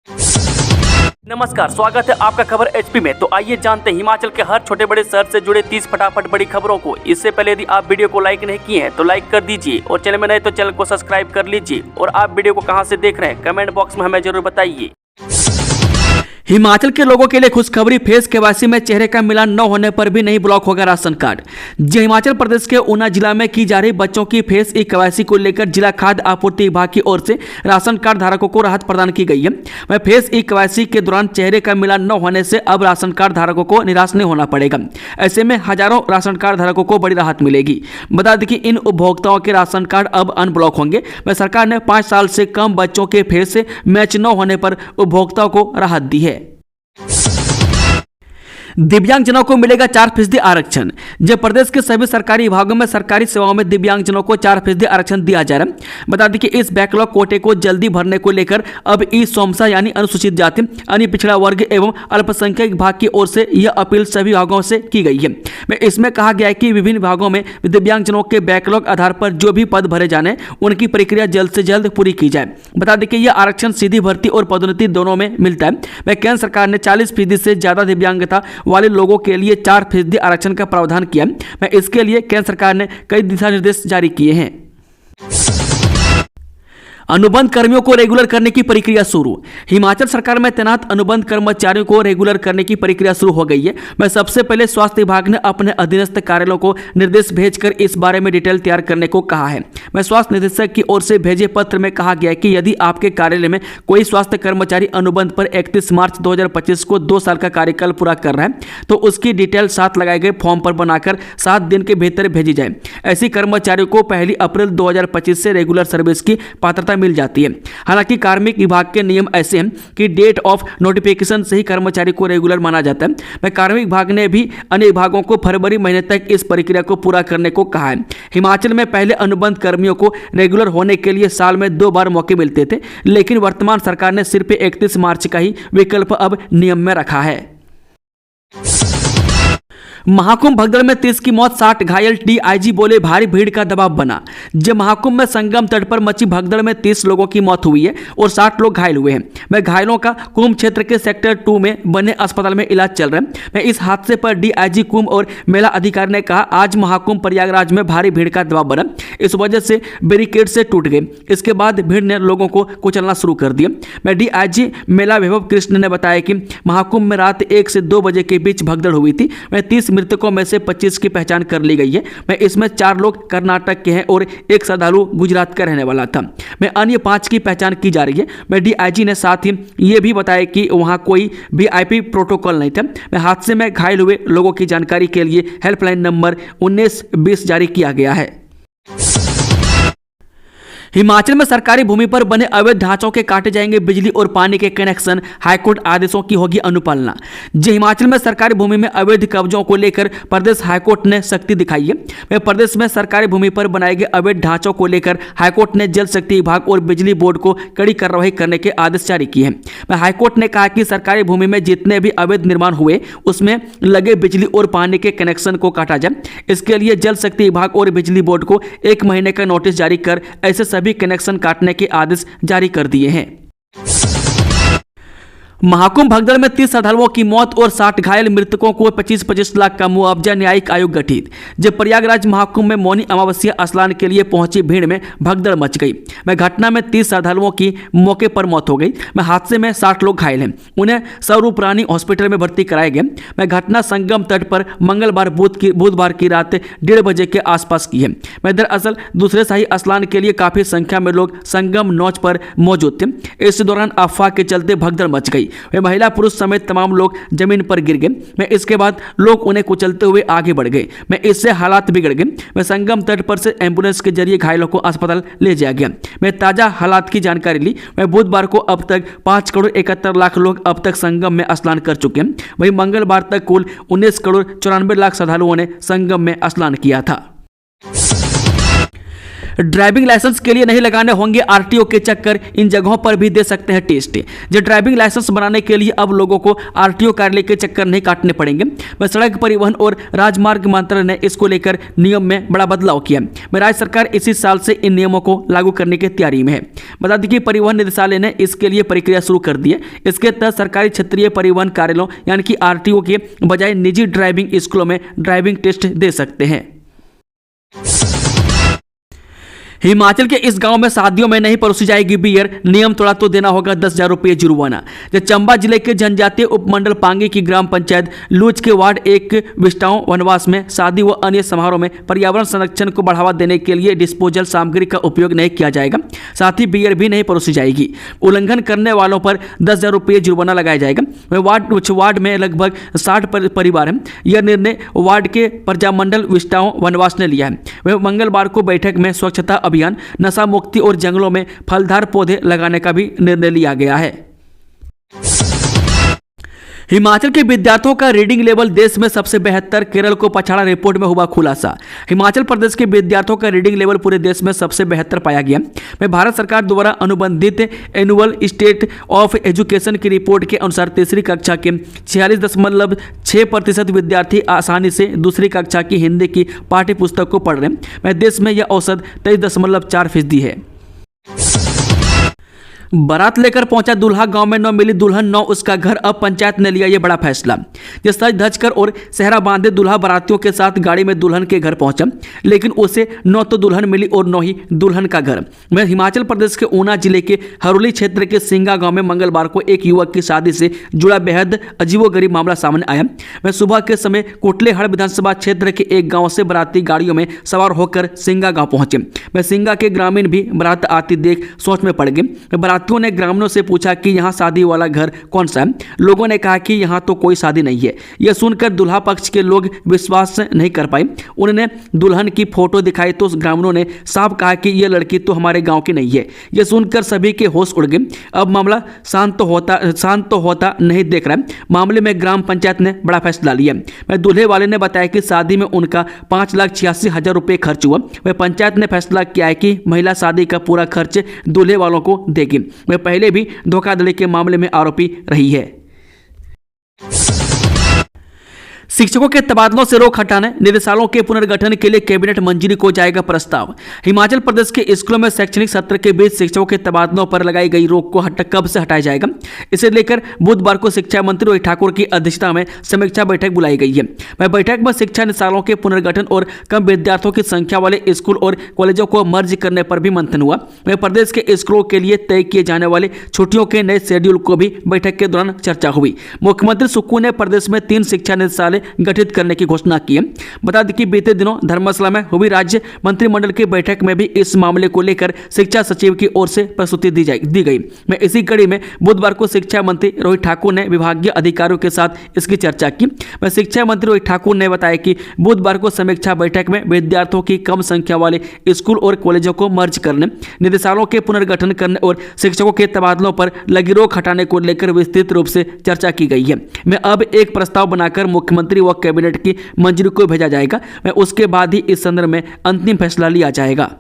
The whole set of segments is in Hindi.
नमस्कार, स्वागत है आपका खबर एचपी में। तो आइए जानते हैं हिमाचल के हर छोटे बड़े शहर से जुड़े 30 फटाफट बड़ी खबरों को। इससे पहले यदि आप वीडियो को लाइक नहीं किए हैं तो लाइक कर दीजिए और चैनल में नए तो चैनल को सब्सक्राइब कर लीजिए। और आप वीडियो को कहां से देख रहे हैं कमेंट बॉक्स में हमें जरूर बताइए। हिमाचल के लोगों के लिए खुशखबरी, फेस केवाईसी में चेहरे का मिलान न होने पर भी नहीं ब्लॉक होगा राशन कार्ड। जी, हिमाचल प्रदेश के ऊना जिला में की जा रही बच्चों की फेस ई केवाईसी को लेकर जिला खाद्य आपूर्ति विभाग की ओर से राशन कार्ड धारकों को राहत प्रदान की गई है। वह फेस ई केवाईसी के दौरान चेहरे का मिलान न होने से अब राशन कार्ड धारकों को निराश नहीं होना पड़ेगा। ऐसे में हजारों राशन कार्ड धारकों को बड़ी राहत मिलेगी। बता दें कि इन उपभोक्ताओं के राशन कार्ड अब अनब्लॉक होंगे। वह सरकार ने 5 साल से कम बच्चों के फेस से मैच न होने पर उपभोक्ताओं को राहत दी है। दिव्यांगजनों को मिलेगा 4% आरक्षण। जब प्रदेश के सभी सरकारी विभागों में सरकारी सेवाओं में दिव्यांगजनों को 4% आरक्षण दिया जा रहा है। बता दें कि इस बैकलॉग कोटे को जल्दी भरने को लेकर अब ई सोमसा यानी अनुसूचित जाति, अन्य पिछड़ा वर्ग एवं अल्पसंख्यक विभाग की ओर से यह अपील सभी विभागों से की गई है। इसमें कहा गया है कि विभिन्न विभागों में दिव्यांगजनों के बैकलॉग आधार पर जो भी पद भरे जाने उनकी प्रक्रिया जल्द से जल्द पूरी की जाए। बता दें कि यह आरक्षण सीधी भर्ती और पदोन्नति दोनों में मिलता है। वह केंद्र सरकार ने 40% से ज्यादा दिव्यांगता वाले लोगों के लिए 4% आरक्षण का प्रावधान किया। मैं इसके लिए केंद्र सरकार ने कई दिशा निर्देश जारी किए हैं। अनुबंध कर्मियों को रेगुलर करने की प्रक्रिया शुरू। हिमाचल सरकार में तैनात अनुबंध कर्मचारियों को रेगुलर करने की प्रक्रिया शुरू हो गई है। मैं सबसे पहले स्वास्थ्य विभाग ने अपने अधीनस्थ कार्यालयों को निर्देश भेजकर इस बारे में डिटेल तैयार करने को कहा है। मैं स्वास्थ्य निदेशक की ओर से भेजे पत्र में कहा गया है कि यदि आपके कार्यालय में कोई स्वास्थ्य कर्मचारी अनुबंध पर 31 मार्च 2025 को 2 साल का कार्यकाल पूरा कर रहा है तो उसकी डिटेल साथ लगाए गए फॉर्म पर बनाकर 7 दिन के भीतर भेजी जाए। ऐसी कर्मचारियों को 1 अप्रैल 2025 से रेगुलर सर्विस की पात्रता मिल जाती है। हालांकि कार्मिक विभाग के नियम ऐसे हैं कि डेट ऑफ नोटिफिकेशन से ही कर्मचारी को रेगुलर माना जाता है। मैं कार्मिक विभाग ने भी अन्य विभागों को फरवरी महीने तक इस प्रक्रिया को पूरा करने को कहा है। हिमाचल में पहले अनुबंध कर्मियों को रेगुलर होने के लिए साल में 2 बार मौके मिलते थे, लेकिन वर्तमान सरकार ने सिर्फ 31 मार्च का ही विकल्प अब नियम में रखा है। महाकुंभ भगदड़ में 30 की मौत, 60 घायल, डीआईजी बोले भारी भीड़ का दबाव बना। जब महाकुंभ में संगम तट पर मची भगदड़ में 30 लोगों की मौत हुई है और 60 लोग घायल हुए हैं। मैं घायलों का कुंभ क्षेत्र के सेक्टर 2 में बने अस्पताल में इलाज चल रहा है। मैं इस हादसे पर डीआईजी कुंभ और मेला अधिकारी ने कहा, आज महाकुंभ प्रयागराज में भारी भीड़ का दबाव बना, इस वजह से बैरिकेड से टूट गए। इसके बाद भीड़ ने लोगों को कुचलना शुरू कर दिया। मैं डीआईजी मेला वैभव कृष्ण ने बताया कि महाकुंभ में रात 1 से 2 बजे के बीच भगदड़ हुई थी। मैं 30 मृतकों में से 25 की पहचान कर ली गई है। मैं इसमें 4 लोग कर्नाटक के हैं और एक श्रद्धालु गुजरात का रहने वाला था। मैं अन्य 5 की पहचान की जा रही है। मैं डीआईजी ने साथ ही ये भी बताया कि वहां कोई वीआईपी प्रोटोकॉल नहीं था। मैं हादसे में घायल हुए लोगों की जानकारी के लिए हेल्पलाइन नंबर 1920 जारी किया गया है। हिमाचल में सरकारी भूमि पर बने अवैध ढांचों के काटे जाएंगे बिजली और पानी के कनेक्शन, हाईकोर्ट आदेशों की होगी अनुपालना। जी, हिमाचल में सरकारी भूमि में अवैध कब्जों को लेकर प्रदेश हाईकोर्ट ने सख्ती दिखाई है। प्रदेश में सरकारी भूमि पर बनाए गए अवैध ढांचों को लेकर हाईकोर्ट ने जल शक्ति विभाग और बिजली बोर्ड को कड़ी कार्रवाई करने के आदेश जारी किए हैं। हाईकोर्ट ने कहा कि सरकारी भूमि में जितने भी अवैध निर्माण हुए उसमें लगे बिजली और पानी के कनेक्शन को काटा जाए। इसके लिए जल शक्ति विभाग और बिजली बोर्ड को 1 महीने का नोटिस जारी कर ऐसे सभी कनेक्शन काटने के आदेश जारी कर दिए हैं। महाकुंभ भगदड़ में 30 श्रद्धालुओं की मौत और 60 घायल, मृतकों को 25-25 लाख का मुआवजा, न्यायिक आयोग गठित। जब प्रयागराज महाकुंभ में मौनी अमावस्या स्नान के लिए पहुंची भीड़ में भगदड़ मच गई। मैं घटना में 30 श्रद्धालुओं की मौके पर मौत हो गई। मैं हादसे में 60 लोग घायल हैं, उन्हें स्वरूप रानी हॉस्पिटल में भर्ती कराया गया। मैं घटना संगम तट पर मंगलवार बुधवार की रात 1:30 बजे के आसपास की है। मैं दरअसल दूसरे शाही स्नान के लिए काफी संख्या में लोग संगम नौच पर मौजूद थे। इस दौरान अफवाह के चलते भगदड़ मच गई। वे महिला पुरुष समेत तमाम लोग जमीन पर गिर गए। मैं इसके बाद लोग उन्हें कुचलते हुए आगे बढ़ गए। मैं इससे हालात बिगड़ गए। मैं संगम तट पर से एम्बुलेंस के जरिए घायलों को अस्पताल ले जाया गया। मैं ताजा हालात की जानकारी ली। मैं बुधवार को अब तक 5 करोड़ 71 लाख लोग अब तक संगम में स्नान कर चुके हैं। वहीं मंगलवार तक कुल 19 करोड़ 94 लाख श्रद्धालुओं ने संगम में स्नान किया था। ड्राइविंग लाइसेंस के लिए नहीं लगाने होंगे आरटीओ के चक्कर, इन जगहों पर भी दे सकते हैं टेस्ट। जो ड्राइविंग लाइसेंस बनाने के लिए अब लोगों को आरटीओ कार्यालय के चक्कर नहीं काटने पड़ेंगे। मैं सड़क परिवहन और राजमार्ग मंत्रालय ने इसको लेकर नियम में बड़ा बदलाव किया। मैं राज्य सरकार इसी साल से इन नियमों को लागू करने की तैयारी में है। बता दें कि परिवहन निदेशालय ने इसके लिए प्रक्रिया शुरू कर दी है। इसके तहत सरकारी क्षेत्रीय परिवहन कार्यालयों यानी कि आरटीओ के बजाय निजी ड्राइविंग स्कूलों में ड्राइविंग टेस्ट दे सकते हैं। हिमाचल के इस गांव में शादियों में नहीं परोसी जाएगी बियर, नियम तोड़ा तो देना होगा 10,000 रुपये जुर्माना। जब चंबा जिले के जनजातीय उपमंडल पांगी की ग्राम पंचायत लूच के वार्ड 1 विष्टाओं वनवास में शादी व अन्य समारोह में पर्यावरण संरक्षण को बढ़ावा देने के लिए डिस्पोजल सामग्री का उपयोग नहीं किया जाएगा, साथ ही बियर भी नहीं परोसी जाएगी। उल्लंघन करने वालों पर 10,000 रुपये जुर्माना लगाया जाएगा। वार्ड में लगभग 60 परिवार हैं। यह निर्णय वार्ड के प्रजामंडल विष्टाओं वनवास ने लिया है। वह मंगलवार को बैठक में स्वच्छता अभियान, नशा मुक्ति और जंगलों में फलदार पौधे लगाने का भी निर्णय लिया गया है। हिमाचल के विद्यार्थियों का रीडिंग लेवल देश में सबसे बेहतर, केरल को पछाड़ा, रिपोर्ट में हुआ खुलासा। हिमाचल प्रदेश के विद्यार्थियों का रीडिंग लेवल पूरे देश में सबसे बेहतर पाया गया। में भारत सरकार द्वारा अनुबंधित एनुअल स्टेट ऑफ एजुकेशन की रिपोर्ट के अनुसार तीसरी कक्षा के 46.6% विद्यार्थी आसानी से दूसरी कक्षा की हिंदी की पाठ्य पुस्तक को पढ़ रहे हैं। में देश में यह औसत 23.4% है। बारात लेकर पहुंचा दूल्हा, गांव में न मिली दुल्हन, न उसका घर। अब पंचायत ने लिया यह बड़ा फैसला। जिस सज धज कर और सेहरा बांधे दूल्हा बारातियों के साथ गाड़ी में दुल्हन के घर पहुंचा, लेकिन उसे न तो दुल्हन मिली और न ही दुल्हन का घर। मैं हिमाचल प्रदेश के ऊना जिले के हरोली क्षेत्र के सिंगा गांव में मंगलवार को एक युवक की शादी से जुड़ा बेहद अजीबोगरीब मामला सामने आया। मैं सुबह के समय कोटलेहड़ विधानसभा क्षेत्र के एक गाँव से बाराती गाड़ियों में सवार होकर सिंगा गाँव पहुंचे। मैं सिंगा के ग्रामीण भी बारात आती देख सोच में पड़ गए। बारातियों ने ग्रामीणों से पूछा कि यहाँ शादी वाला घर कौन सा है। लोगों ने कहा कि यहाँ तो कोई शादी नहीं है। यह सुनकर दुल्हा पक्ष के लोग विश्वास नहीं कर पाए। उन्होंने दुल्हन की फोटो दिखाई तो ग्रामीणों ने साफ कहा कि यह लड़की तो हमारे गांव की नहीं है। यह सुनकर सभी के होश उड़ गए। अब मामला शांत तो होता नहीं देख रहा है। मामले में ग्राम पंचायत ने बड़ा फैसला लिया। मैं दूल्हे वाले ने बताया कि शादी में उनका 5,86,000 रुपये खर्च हुआ। वह पंचायत ने फैसला किया है कि महिला शादी का पूरा खर्च दूल्हे वालों को देगी। वह पहले भी धोखाधड़ी के मामले में आरोपी रही है। शिक्षकों के तबादलों से रोक हटाने, निदेशालयों के पुनर्गठन के लिए कैबिनेट मंजूरी को जाएगा प्रस्ताव। हिमाचल प्रदेश के स्कूलों में शैक्षणिक सत्र के बीच शिक्षकों के तबादलों पर लगाई गई रोक को कब से हटाया जाएगा, इसे लेकर बुधवार को शिक्षा मंत्री रोहित ठाकुर की अध्यक्षता में समीक्षा बैठक बुलाई गई है। वह बैठक में शिक्षा निदेशालयों के पुनर्गठन और कम विद्यार्थियों की संख्या वाले स्कूल और कॉलेजों को मर्ज करने पर भी मंथन हुआ। वह प्रदेश के स्कूलों के लिए तय किए जाने वाले छुट्टियों के नए शेड्यूल को भी बैठक के दौरान चर्चा हुई। मुख्यमंत्री सुक्खू ने प्रदेश में 3 शिक्षा निदेशालय गठित करने की घोषणा की है। बता दें कि बीते दिनों धर्मशाला में हुई राज्य मंत्रिमंडल की बैठक में भी इस मामले को लेकर शिक्षा सचिव की ओर से प्रस्तुति दी गई। मैं इसी कड़ी में बुधवार को शिक्षा मंत्री रोहित ठाकुर ने विभागीय अधिकारियों के साथ इसकी चर्चा की। मैं शिक्षा मंत्री रोहित ठाकुर ने बताया कि बुधवार को समीक्षा बैठक में विद्यार्थियों की कम संख्या वाले स्कूल और कॉलेजों को मर्ज करने, निदेशालयों के पुनर्गठन करने और शिक्षकों के तबादलों पर लगी रोक हटाने को लेकर विस्तृत रूप से चर्चा की गई है। मैं अब एक प्रस्ताव बनाकर मुख्यमंत्री व कैबिनेट की मंजूरी को भेजा जाएगा। मैं उसके बाद ही इस संदर्भ में अंतिम फैसला लिया जाएगा।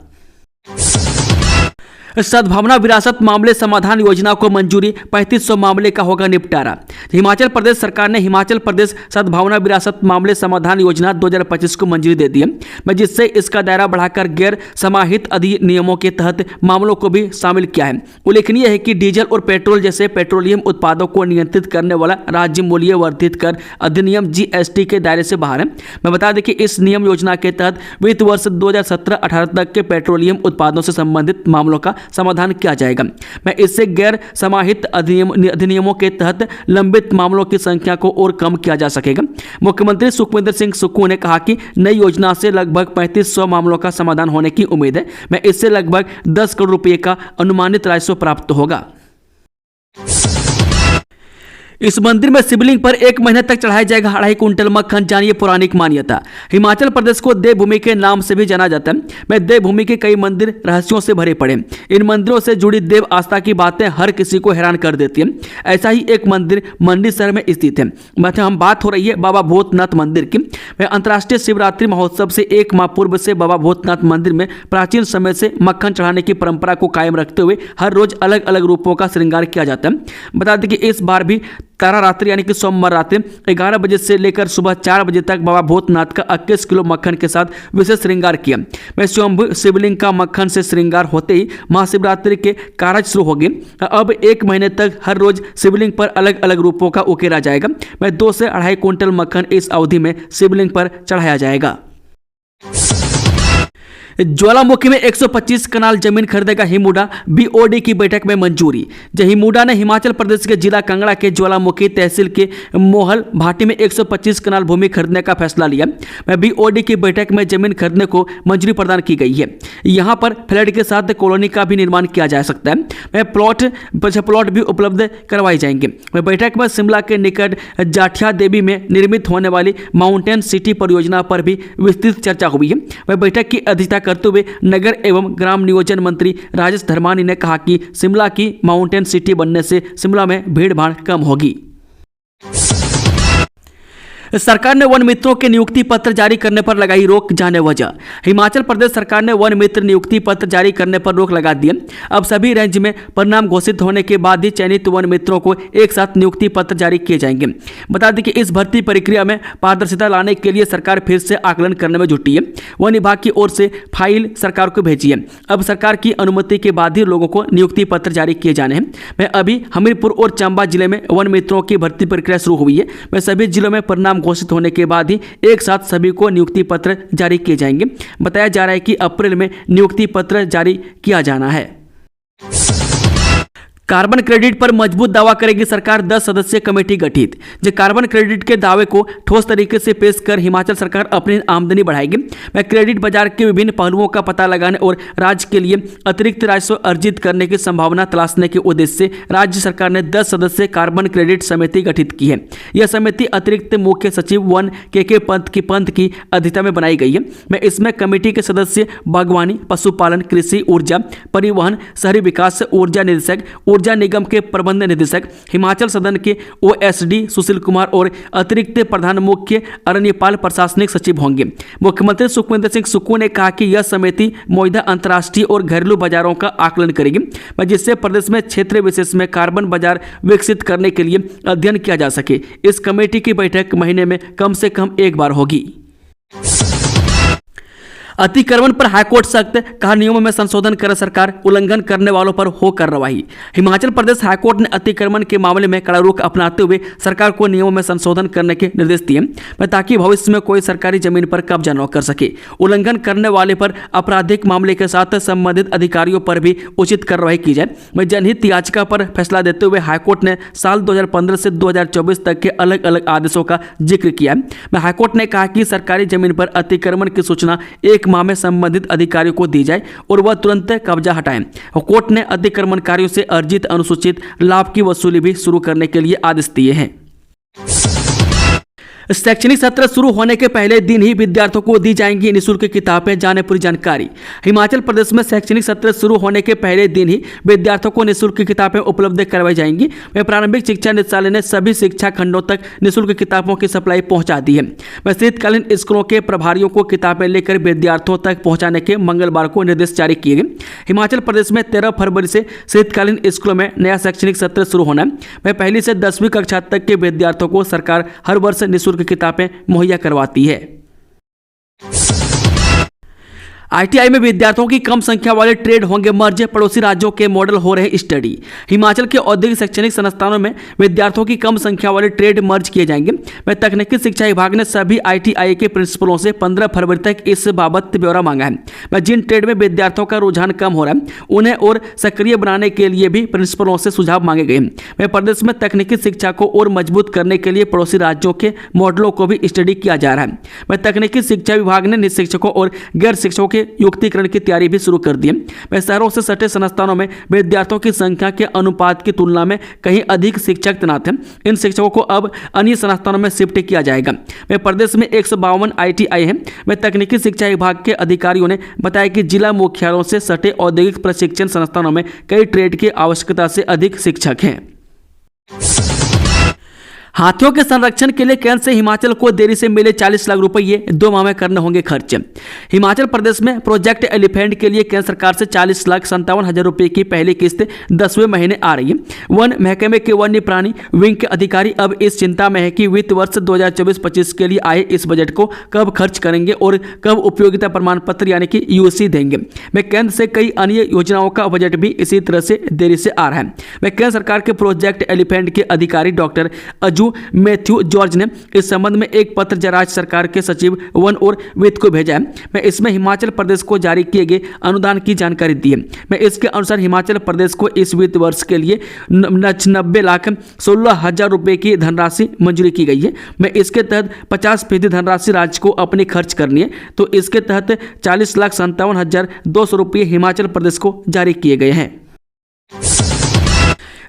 सद्भावना विरासत मामले समाधान योजना को मंजूरी, 3500 मामले का होगा निपटारा। हिमाचल प्रदेश सरकार ने हिमाचल प्रदेश सद्भावना विरासत मामले समाधान योजना 2025 को मंजूरी दे दी है, जिससे इसका दायरा बढ़ाकर गैर समाहित अधिनियमों के तहत मामलों को भी शामिल किया है। उल्लेखनीय है कि डीजल और पेट्रोल जैसे पेट्रोलियम उत्पादों को नियंत्रित करने वाला राज्य मूल्य वर्धित कर अधिनियम GST के दायरे से बाहर है। मैं बता दें कि इस नियम योजना के तहत वित्त वर्ष 2017-18 तक के पेट्रोलियम उत्पादों से संबंधित मामलों का समाधान किया जाएगा। मैं इससे गैर समाहित अधिनियमों के तहत लंबित मामलों की संख्या को और कम किया जा सकेगा। मुख्यमंत्री सुखविंदर सिंह सुक्खू ने कहा कि नई योजना से लगभग 3500 मामलों का समाधान होने की उम्मीद है। मैं इससे लगभग 10 करोड़ रुपए का अनुमानित राजस्व प्राप्त होगा। इस मंदिर में शिवलिंग पर 1 महीने तक चढ़ाया जाएगा 2.5 कुंटल मक्खन। जानिए पौराणिक मान्यता। हिमाचल प्रदेश को देवभूमि के नाम से भी जाना जाता है। मैं देवभूमि के कई मंदिर रहस्यों से भरे पड़े। इन मंदिरों से जुड़ी देव आस्था की बातें हर किसी को हैरान कर देती हैं। ऐसा ही एक मंदिर मंडी शहर में स्थित है। मतलब हम बात हो रही है बाबा भूतनाथ मंदिर की। वह अंतर्राष्ट्रीय शिवरात्रि महोत्सव से 1 माह पूर्व से बाबा भूतनाथ मंदिर में प्राचीन समय से मक्खन चढ़ाने की परंपरा को कायम रखते हुए हर रोज अलग अलग रूपों का श्रृंगार किया जाता है। बता दें कि इस बार भी तारा रात्रि यानी कि सोमवार रात्रि 11 बजे से लेकर सुबह 4 बजे तक बाबा भूतनाथ का 21 किलो मक्खन के साथ विशेष श्रृंगार किया। मैं स्वयंभू शिवलिंग का मक्खन से श्रृंगार होते ही महाशिवरात्रि के कार्य शुरू हो गए। अब 1 महीने तक हर रोज शिवलिंग पर अलग अलग रूपों का उकेरा जाएगा। मैं 2 से 2.5 कुंटल मक्खन इस अवधि में शिवलिंग पर चढ़ाया जाएगा। ज्वालामुखी में 125 कनाल जमीन खरीदेगा हिमुडा। बीओडी की बैठक में मंजूरी। हिमुडा ने हिमाचल प्रदेश के जिला कांगड़ा के ज्वालामुखी तहसील के मोहल भाटी में 125 कनाल भूमि खरीदने का फैसला लिया। बीओडी की बैठक में जमीन खरीदने को मंजूरी प्रदान की गई है। यहां पर फ्लैट के साथ कॉलोनी का भी निर्माण किया जा सकता है। प्लॉट भी उपलब्ध करवाए जाएंगे। बैठक में शिमला के निकट जाठिया देवी में निर्मित होने वाली माउंटेन सिटी परियोजना पर भी विस्तृत चर्चा हुई है। बैठक की अध्यक्षता करते हुए नगर एवं ग्राम नियोजन मंत्री राजेश धर्मानी ने कहा कि शिमला की माउंटेन सिटी बनने से शिमला में भीड़ भाड़ कम होगी। सरकार ने वन मित्रों के नियुक्ति पत्र जारी करने पर लगाई रोक। जाने वजह। हिमाचल प्रदेश सरकार ने वन मित्र नियुक्ति पत्र जारी करने पर रोक लगा दी। अब सभी रेंज में परिणाम घोषित होने के बाद ही चयनित वन मित्रों को एक साथ नियुक्ति पत्र जारी किए जाएंगे। बता दें कि इस भर्ती प्रक्रिया में पारदर्शिता लाने के लिए सरकार फिर से आकलन करने में जुटी है। वन विभाग की ओर से फाइल सरकार को भेजी है। अब सरकार की अनुमति के बाद ही लोगों को नियुक्ति पत्र जारी किए जाने हैं। मैं अभी हमीरपुर और चंबा जिले में वन मित्रों की भर्ती प्रक्रिया शुरू हुई है। मैं सभी जिलों में परिणाम घोषित होने के बाद ही एक साथ सभी को नियुक्ति पत्र जारी किए जाएंगे। बताया जा रहा है कि अप्रैल में नियुक्ति पत्र जारी किया जाना है। कार्बन क्रेडिट पर मजबूत दावा करेगी सरकार। 10 सदस्यीय कमेटी गठित। कार्बन क्रेडिट के दावे को ठोस तरीके से पेश कर हिमाचल सरकार अपनी आमदनी बढ़ाएगी। क्रेडिट बाजार के विभिन्न पहलुओं का पता लगाने और राज्य के लिए अतिरिक्त राजस्व अर्जित करने की संभावना तलाशने के उद्देश्य से राज्य सरकार ने 10 सदस्यीय कार्बन क्रेडिट समिति गठित की है। यह समिति अतिरिक्त मुख्य सचिव वन के पंत की अध्यक्षता में बनाई गई है। इसमें कमेटी के सदस्य बागवानी, पशुपालन, कृषि, ऊर्जा, परिवहन, शहरी विकास, ऊर्जा निदेशक, ऊर्जा निगम के प्रबंध निदेशक, हिमाचल सदन के ओएसडी सुशील कुमार और अतिरिक्त प्रधान मुख्य अरण्यपाल प्रशासनिक सचिव होंगे। मुख्यमंत्री सुखविंदर सिंह सुक्खू ने कहा कि यह समिति मौजूदा अंतर्राष्ट्रीय और घरेलू बाजारों का आकलन करेगी, जिससे प्रदेश में क्षेत्र विशेष में कार्बन बाजार विकसित करने के लिए अध्ययन किया जा सके। इस कमेटी की बैठक महीने में कम से कम एक बार होगी। अतिक्रमण पर हाईकोर्ट सख्त। कहा नियमों में संशोधन करे सरकार। उल्लंघन करने वालों पर हो कार्रवाई। हिमाचल प्रदेश हाईकोर्ट ने अतिक्रमण के मामले में कड़ा रुख अपनाते हुए सरकार को नियमों में संशोधन करने के निर्देश दिए ताकि भविष्य में कोई सरकारी जमीन पर कब्जा न कर सके। उल्लंघन करने वाले पर आपराधिक मामले के साथ संबंधित अधिकारियों पर भी उचित कार्रवाई की जाए। जनहित याचिका पर फैसला देते हुए हाईकोर्ट ने साल 2015 से 2024 तक के अलग अलग आदेशों का जिक्र किया है। हाईकोर्ट ने कहा कि सरकारी जमीन पर अतिक्रमण की सूचना 1 माह में संबंधित अधिकारियों को दी जाए और वह तुरंत कब्जा हटाएं। कोर्ट ने अतिक्रमणकारियों से अर्जित अनुसूचित लाभ की वसूली भी शुरू करने के लिए आदेश दिए हैं। शैक्षणिक सत्र शुरू होने के पहले दिन ही विद्यार्थियों को दी जाएंगी निःशुल्क किताबें। जाने पूरी जानकारी। हिमाचल प्रदेश में शैक्षणिक सत्र शुरू होने के पहले दिन ही विद्यार्थियों को निःशुल्क किताबें उपलब्ध करवाई जाएंगी। प्रारंभिक शिक्षा निदेशालय ने सभी शिक्षा खंडों तक निःशुल्क किताबों की सप्लाई पहुंचा दी है। शीतकालीन स्कूलों के प्रभारियों को किताबें लेकर विद्यार्थियों तक पहुंचाने के मंगलवार को निर्देश जारी किए गए। हिमाचल प्रदेश में 13 फरवरी से शीतकालीन स्कूलों में नया शैक्षणिक सत्र शुरू होना है। पहली से 10वीं कक्षा तक के विद्यार्थियों को सरकार हर वर्ष निःशुल्क किताबें मुहैया करवाती है। आईटीआई में विद्यार्थियों की कम संख्या वाले ट्रेड होंगे मर्ज। पड़ोसी राज्यों के मॉडल हो रहे स्टडी। हिमाचल के औद्योगिक शैक्षणिक संस्थानों में विद्यार्थियों की कम संख्या वाले ट्रेड मर्ज किए जाएंगे। तकनीकी शिक्षा विभाग ने सभी आईटीआई के प्रिंसिपलों से 15 फरवरी तक इस बाबत ब्यौरा मांगा है। जिन ट्रेड में विद्यार्थियों का रुझान कम हो रहा है उन्हें और सक्रिय बनाने के लिए भी प्रिंसिपलों से सुझाव मांगे गए हैं। प्रदेश में तकनीकी शिक्षा को और मजबूत करने के लिए पड़ोसी राज्यों के मॉडलों को भी स्टडी किया जा रहा है। तकनीकी शिक्षा विभाग ने निःशिक्षकों और गैर शिक्षकों के युक्तिकरण की तैयारी भी शुरू कर दी है। वह शहरों से सटे संस्थानों में विद्यार्थियों की संख्या के अनुपात की तुलना में कहीं अधिक शिक्षक तैनात हैं। इन शिक्षकों को अब अन्य संस्थानों में शिफ्ट किया जाएगा। वह प्रदेश में 152 ITI हैं। वह तकनीकी शिक्षा विभाग के अधिकारियों ने बताया कि जिला मुख्यालयों से सटे औद्योगिक प्रशिक्षण संस्थानों में कई ट्रेड की आवश्यकता से अधिक शिक्षक हैं। हाथियों के संरक्षण के लिए केंद्र से हिमाचल को देरी से मिले 40 लाख रुपये 2 माह में करने होंगे खर्च। हिमाचल प्रदेश में प्रोजेक्ट एलिफेंट के लिए केंद्र सरकार से 40,57,000 रुपये की पहली किस्त 10वें महीने आ रही है। वन महकमे के वन्य प्राणी विंग के अधिकारी अब इस चिंता में है कि वित्त वर्ष 2024-25 के लिए आए इस बजट को कब खर्च करेंगे और कब उपयोगिता प्रमाण पत्र यानी कि UC देंगे। मैं केंद्र से कई अन्य योजनाओं का बजट भी इसी तरह से देरी से आ रहा है। मैं केंद्र सरकार के प्रोजेक्ट एलिफेंट के अधिकारी डॉक्टर अजू मैथ्यू जॉर्ज ने इस संबंध में एक पत्र राज्य सरकार के सचिव वन और वित्त को भेजा है। मैं इसमें हिमाचल प्रदेश को जारी किए गए अनुदान की जानकारी दी है। मैं इसके अनुसार हिमाचल प्रदेश को इस वित्त वर्ष के लिए 90,16,00,000 रुपये की धनराशि मंजूरी की गई है। मैं इसके तहत 50% धनराशि राज्य को अपनी खर्च करनी है, तो इसके तहत 40,57,200 रुपये हिमाचल प्रदेश को जारी किए गए हैं।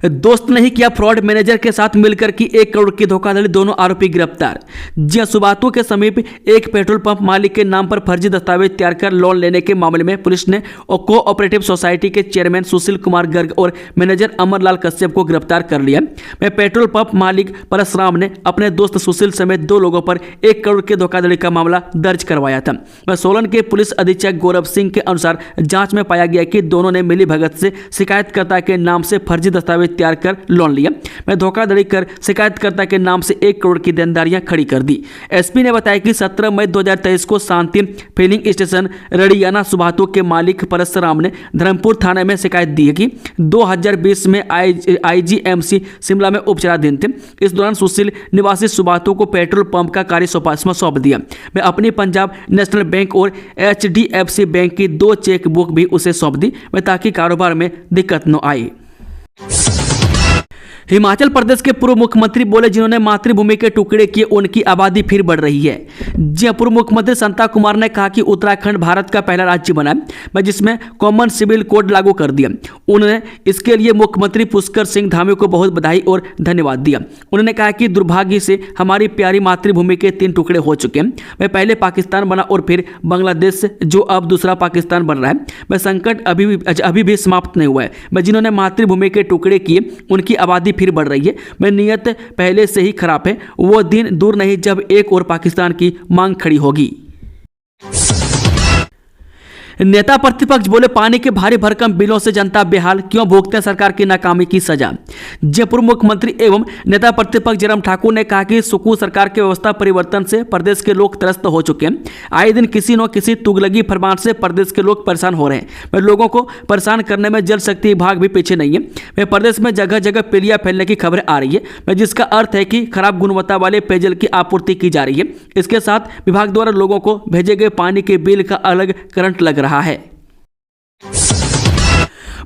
दोस्त ने ही किया फ्रॉड, मैनेजर के साथ मिलकर की 1 करोड़ की धोखाधड़ी, दोनों आरोपी गिरफ्तार। जी सुबातू के समीप एक पेट्रोल पंप मालिक के नाम पर फर्जी दस्तावेज तैयार कर लोन लेने के मामले में पुलिस ने कोऑपरेटिव सोसाइटी के चेयरमैन सुशील कुमार गर्ग और मैनेजर अमरलाल कश्यप को गिरफ्तार कर लिया। मैं पेट्रोल पंप मालिक परशुराम ने अपने दोस्त सुशील समेत 2 लोगों पर 1 करोड़ की धोखाधड़ी का मामला दर्ज करवाया था। वह सोलन के पुलिस अधीक्षक गौरव सिंह के अनुसार जांच में पाया गया कि दोनों ने मिलीभगत से शिकायतकर्ता के नाम से फर्जी दस्तावेज तैयार कर लोन लिया। मैं धोखाधड़ी कर शिकायतकर्ता के नाम से 1 करोड़ की देनदारियां खड़ी कर दी। एसपी ने बताया कि 17 मई 2023 को शांति फिलिंग स्टेशन रड़ियाना सुबातू के मालिक परशुराम ने धर्मपुर थाने में शिकायत दी है कि 2020 में IGMC शिमला में उपचाराधीन थे। इस दौरान सुशील निवासी सुबातू को पेट्रोल पंप का कार्य सौंप दिया। मैं अपनी पंजाब नेशनल बैंक और HDFC बैंक की 2 चेकबुक भी उसे सौंप दी, ताकि कारोबार में दिक्कत न आए। हिमाचल प्रदेश के पूर्व मुख्यमंत्री बोले, जिन्होंने मातृभूमि के टुकड़े किए उनकी आबादी फिर बढ़ रही है। जी पूर्व मुख्यमंत्री संता कुमार ने कहा कि उत्तराखंड भारत का पहला राज्य बना है जिसमें कॉमन सिविल कोड लागू कर दिया। उन्होंने इसके लिए मुख्यमंत्री पुष्कर सिंह धामी को बहुत बधाई और धन्यवाद दिया। उन्होंने कहा कि दुर्भाग्य से हमारी प्यारी मातृभूमि के 3 टुकड़े हो चुके हैं। वह पहले पाकिस्तान बना और फिर बांग्लादेश, जो अब दूसरा पाकिस्तान बन रहा है। वह संकट अभी भी समाप्त नहीं हुआ है। मैं जिन्होंने मातृभूमि के टुकड़े किए उनकी आबादी फिर बढ़ रही है। मैं नियत पहले से ही खराब है। वो दिन दूर नहीं जब एक और पाकिस्तान की मांग खड़ी होगी। नेता प्रतिपक्ष बोले, पानी के भारी भरकम बिलों से जनता बेहाल, क्यों भुगते सरकार की नाकामी की सजा। जयपुर मुख्यमंत्री एवं नेता प्रतिपक्ष जयराम ठाकुर ने कहा कि सुकू सरकार की व्यवस्था परिवर्तन से प्रदेश के लोग त्रस्त हो चुके हैं। आए दिन किसी न किसी तुगलकी फरमान से प्रदेश के लोग परेशान हो रहे हैं। वह लोगों को परेशान करने में जल शक्ति विभाग भी पीछे नहीं है। वह प्रदेश में जगह जगह पीलिया फैलने की खबरें आ रही है, जिसका अर्थ है कि खराब गुणवत्ता वाले पेयजल की आपूर्ति की जा रही है। इसके साथ विभाग द्वारा लोगों को भेजे गए पानी के बिल का अलग करंट लग रहा है।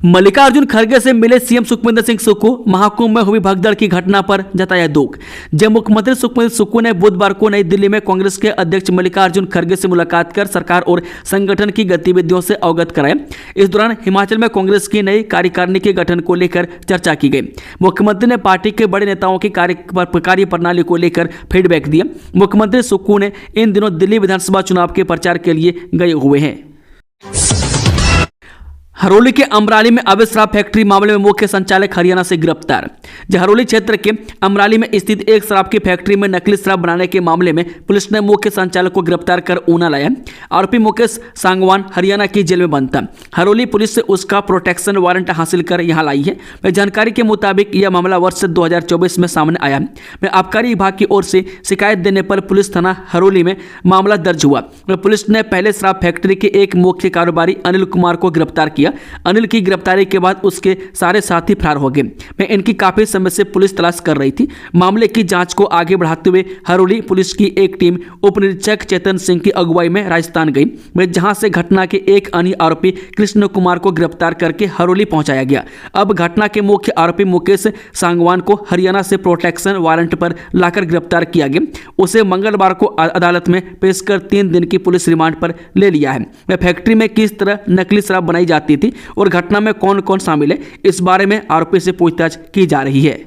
मल्लिकार्जुन खड़गे से मिले सीएम सुखविंदर सिंह सुक्खू, महाकुंभ में हुई भगदड़ की घटना पर जताया दुख। जब मुख्यमंत्री सुखविंदर सुक्खू ने बुधवार को नई दिल्ली में कांग्रेस के अध्यक्ष मल्लिकार्जुन खड़गे से मुलाकात कर सरकार और संगठन की गतिविधियों से अवगत कराया। इस दौरान हिमाचल में कांग्रेस की नई कार्यकारिणी के गठन को लेकर चर्चा की गई। मुख्यमंत्री ने पार्टी के बड़े नेताओं की कार्य प्रणाली को लेकर फीडबैक दिया। मुख्यमंत्री सुक्खू ने इन दिनों दिल्ली विधानसभा चुनाव के प्रचार के लिए गए हुए हैं। हरोली के अमराली में अवैध शराब फैक्ट्री मामले में मुख्य संचालक हरियाणा से गिरफ्तार। हरोली क्षेत्र के अमराली में स्थित एक शराब की फैक्ट्री में नकली शराब बनाने के मामले में पुलिस ने मुख्य संचालक को गिरफ्तार कर ऊना लाया। आरोपी मुकेश सांगवान हरियाणा की जेल में बंद था। हरोली पुलिस से उसका प्रोटेक्शन वारंट हासिल कर यहां लाई है। जानकारी के मुताबिक यह मामला वर्ष 2024 में सामने आया। आबकारी विभाग की ओर से शिकायत देने पर पुलिस थाना हरोली में मामला दर्ज हुआ। पुलिस ने पहले शराब फैक्ट्री के एक मुख्य कारोबारी अनिल कुमार को गिरफ्तार किया गया। अनिल की गिरफ्तारी के बाद उसके सारे साथी फरार हो गए। मैं इनकी काफी समय से पुलिस तलाश कर रही थी। मामले की जांच को आगे बढ़ाते हुए हरोली पुलिस की एक टीम उप निरीक्षक चेतन सिंह की अगुवाई में राजस्थान गई, जहां से घटना के एक अन्य आरोपी कृष्ण कुमार को गिरफ्तार करके हरोली पहुंचाया गया। अब घटना के मुख्य आरोपी मुकेश सांगवान को हरियाणा से प्रोटेक्शन वारंट पर लाकर गिरफ्तार किया गया। उसे मंगलवार को अदालत में पेश कर 3 दिन की पुलिस रिमांड पर ले लिया है। फैक्ट्री में किस तरह नकली शराब बनाई जाती थी और घटना में कौन कौन शामिल है, इस बारे में आरोपी से पूछताछ की जा रही है।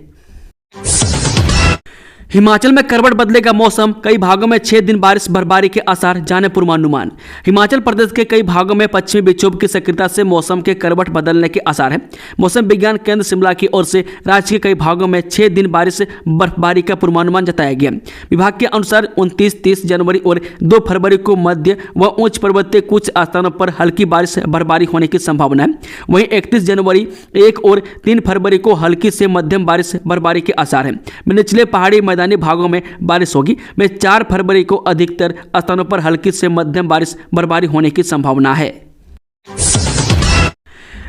हिमाचल में करवट बदलेगा मौसम, कई भागों में 6 दिन बारिश बर्फबारी के आसार, जाने पूर्वानुमान। हिमाचल प्रदेश के कई भागों में पश्चिमी विक्षोभ की सक्रियता से मौसम के करवट बदलने के आसार हैं। मौसम विज्ञान केंद्र शिमला की ओर से राज्य के कई भागों में 6 दिन बारिश बर्फबारी का पूर्वानुमान जताया गया। विभाग के अनुसार 29-30 जनवरी और 2 फरवरी को मध्य व उच्च पर्वतीय कुछ स्थानों पर हल्की बारिश बर्फबारी होने की संभावना है। वहीं 31 जनवरी 1 और 3 फरवरी को हल्की से मध्यम बारिश बर्फबारी के आसार हैं। निचले पहाड़ी मैदानी भागों में बारिश होगी। 4 फरवरी को अधिकतर स्थानों पर हल्की से मध्यम बारिश बर्फबारी होने की संभावना है।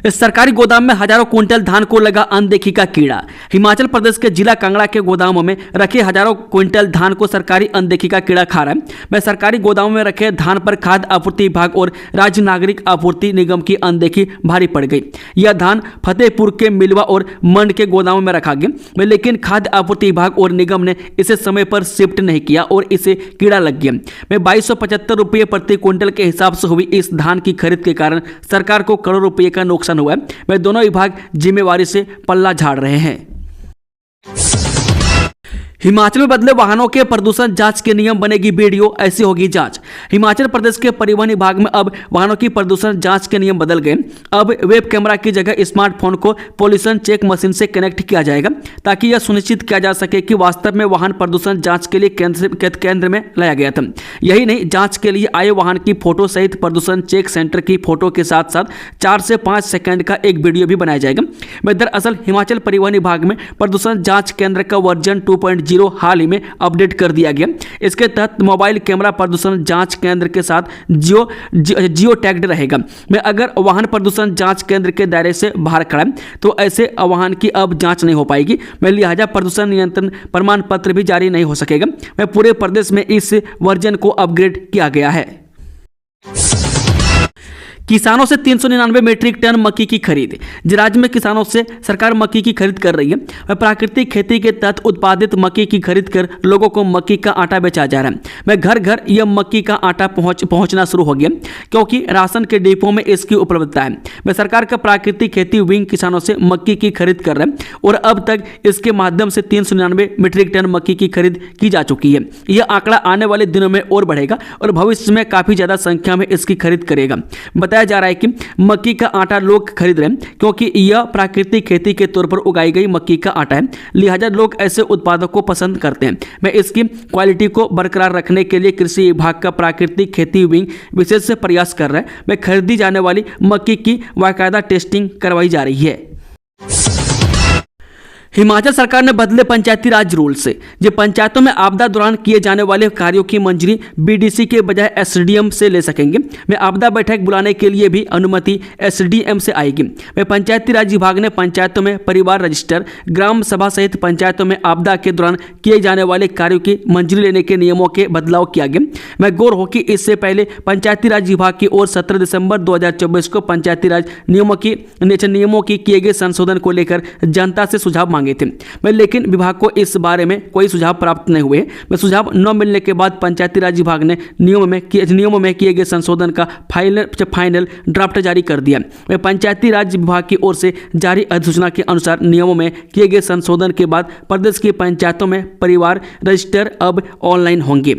सरकारी गोदाम में हजारों क्विंटल धान को लगा अनदेखी का कीड़ा। हिमाचल प्रदेश के जिला कांगड़ा के गोदामों में रखे हजारों क्विंटल धान को सरकारी अनदेखी का कीड़ा खा रहा है। सरकारी गोदामों में रखे धान पर खाद्य आपूर्ति विभाग और राज्य नागरिक आपूर्ति निगम की अनदेखी भारी पड़ गई। यह धान फतेहपुर के मिलवा और मंड के गोदामों में रखा गया, लेकिन खाद्य आपूर्ति विभाग और निगम ने इसे समय पर शिफ्ट नहीं किया और इसे कीड़ा लग गया। 2275 रुपये प्रति क्विंटल के हिसाब से हुई इस धान की खरीद के कारण सरकार को करोड़ों रुपये का नुकसान हुआ है। दोनों विभाग जिम्मेवारी से पल्ला झाड़ रहे हैं। हिमाचल में बदले वाहनों के प्रदूषण जांच के नियम, बनेगी वीडियो, ऐसी होगी जांच। हिमाचल प्रदेश के परिवहन विभाग में अब वाहनों की प्रदूषण जांच के नियम बदल गए। अब वेब कैमरा की जगह स्मार्टफोन को पोल्यूशन चेक मशीन से कनेक्ट किया जाएगा, ताकि यह सुनिश्चित किया जा सके कि वास्तव में वाहन प्रदूषण जांच के लिए केंद्र में लाया गया था। यही नहीं, जांच के लिए आए वाहन की फोटो सहित प्रदूषण चेक सेंटर की फोटो के साथ साथ 4 से 5 सेकंड का एक वीडियो भी बनाया जाएगा। दरअसल हिमाचल परिवहन विभाग में प्रदूषण जांच केंद्र का वर्जन 2.0 हाल ही में अपडेट कर दिया गया। इसके तहत मोबाइल कैमरा प्रदूषण जांच केंद्र के साथ जियो टैग्ड रहेगा। अगर वाहन प्रदूषण जांच केंद्र के दायरे से बाहर खड़ा है तो ऐसे वाहन की अब जांच नहीं हो पाएगी। लिहाजा प्रदूषण नियंत्रण प्रमाण पत्र भी जारी नहीं हो सकेगा। पूरे प्रदेश में इस वर्जन को अपग्रेड किया गया है। किसानों से 399 मीट्रिक टन मक्की की खरीद। राज्य में किसानों से सरकार मक्की की खरीद कर रही है। प्राकृतिक खेती के तहत उत्पादित मक्की की खरीद कर लोगों को मक्की का आटा बेचा जा रहा है। घर घर यह मक्की का आटा पहुंचना शुरू हो गया, क्योंकि राशन के डिपो में इसकी उपलब्धता है। सरकार का प्राकृतिक खेती विंग किसानों से मक्की की खरीद कर रहा है और अब तक इसके माध्यम से 399 मीट्रिक टन मक्की की खरीद की जा चुकी है। यह आंकड़ा आने वाले दिनों में और बढ़ेगा और भविष्य में काफी ज्यादा संख्या में इसकी खरीद करेगा। बताया जा रहा है कि मक्की का आटा लोग खरीद रहे हैं, क्योंकि यह प्राकृतिक खेती के तौर पर उगाई गई मक्की का आटा है। लिहाजा लोग ऐसे उत्पादों को पसंद करते हैं। इसकी क्वालिटी को बरकरार रखने के लिए कृषि विभाग का प्राकृतिक खेती विंग विशेष प्रयास कर रहा है। खरीदी जाने वाली मक्की की बाकायदा टेस्टिंग करवाई जा रही है। हिमाचल सरकार ने बदले पंचायती राज रूल्स। जो पंचायतों में आपदा दौरान किए जाने वाले कार्यों की मंजूरी बीडीसी के बजाय एसडीएम से ले सकेंगे। आपदा बैठक बुलाने के लिए भी अनुमति एसडीएम से आएगी। पंचायती राज विभाग ने पंचायतों में परिवार रजिस्टर, ग्राम सभा सहित पंचायतों में आपदा के दौरान किए जाने वाले कार्यों की मंजूरी लेने के नियमों के बदलाव किया गया। गौर हो कि इससे पहले पंचायती राज विभाग की ओर 17 दिसंबर 2024 को पंचायती राज नियमों की किए गए संशोधन को लेकर जनता से सुझाव मांगे थे। लेकिन विभाग को इस बारे में कोई सुझाव प्राप्त नहीं हुए। सुझाव न मिलने के बाद पंचायती राज विभाग ने नियमों में किए गए संशोधन का फाइनल ड्राफ्ट जारी कर दिया। पंचायती राज विभाग की ओर से जारी अधिसूचना के अनुसार नियमों में किए गए संशोधन के बाद प्रदेश की पंचायतों में परिवार रजिस्टर अब ऑनलाइन होंगे।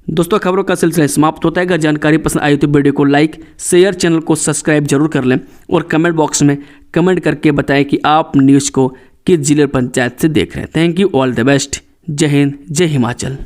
दोस्तों, खबरों का सिलसिला समाप्त होता है। अगर जानकारी पसंद आई तो वीडियो को लाइक, शेयर, चैनल को सब्सक्राइब जरूर कर लें और कमेंट बॉक्स में कमेंट करके बताएं कि आप न्यूज़ को किस जिले पंचायत से देख रहे हैं। Thank you, all the best. जय हिंद, जय हिमाचल।